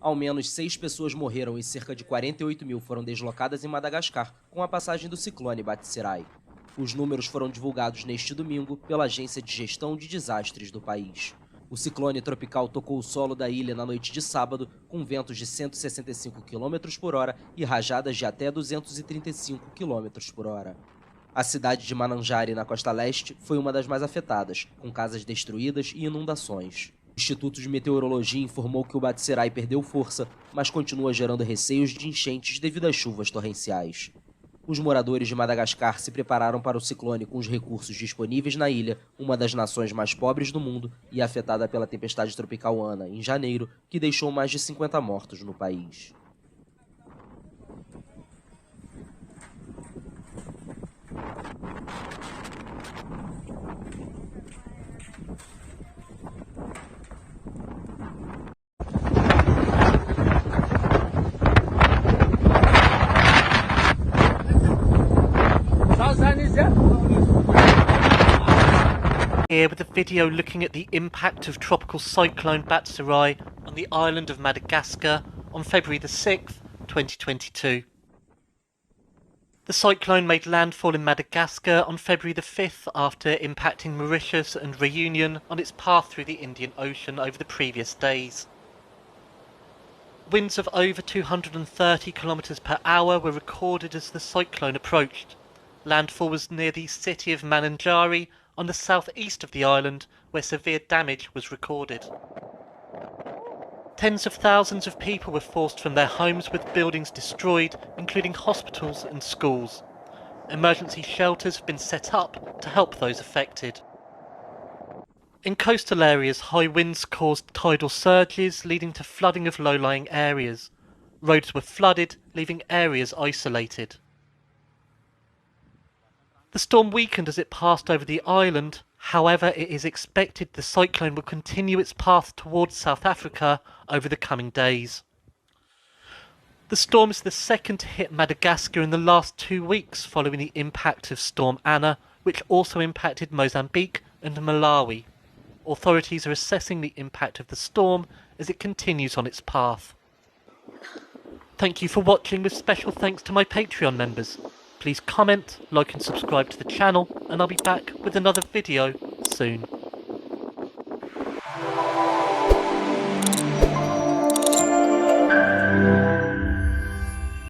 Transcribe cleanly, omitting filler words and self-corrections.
Ao menos 6 pessoas morreram e cerca de 48 mil foram deslocadas em Madagascar com a passagem do ciclone Batsirai. Os números foram divulgados neste domingo pela Agência de Gestão de Desastres do país. O ciclone tropical tocou o solo da ilha na noite de sábado, com ventos de 165 km por hora e rajadas de até 235 km por hora. A cidade de Mananjari, na costa leste, foi uma das mais afetadas, com casas destruídas e inundações. O Instituto de Meteorologia informou que o Batsirai perdeu força, mas continua gerando receios de enchentes devido às chuvas torrenciais. Os moradores de Madagascar se prepararam para o ciclone com os recursos disponíveis na ilha, uma das nações mais pobres do mundo e afetada pela tempestade tropical Ana, em janeiro, que deixou mais de 50 mortos no país. Here with a video looking at the impact of tropical cyclone Batsirai on the island of Madagascar on February the 6th, 2022. The cyclone made landfall in Madagascar on February the 5th after impacting Mauritius and Réunion on its path through the Indian Ocean over the previous days. Winds of over 230 km per hour were recorded as the cyclone approached. Landfall was near the city of Mananjari on the southeast of the island, where severe damage was recorded. Tens of thousands of people were forced from their homes with buildings destroyed, including hospitals and schools. Emergency shelters have been set up to help those affected. In coastal areas, high winds caused tidal surges, leading to flooding of low-lying areas. Roads were flooded, leaving areas isolated. The storm weakened as it passed over the island. However, it is expected the cyclone will continue its path towards South Africa over the coming days. The storm is the second to hit Madagascar in the last 2 weeks following the impact of Storm Ana, which also impacted Mozambique and Malawi. Authorities are assessing the impact of the storm as it continues on its path. Thank you for watching, with special thanks to my Patreon members. Please comment, like and subscribe to the channel, and I'll be back with another video soon.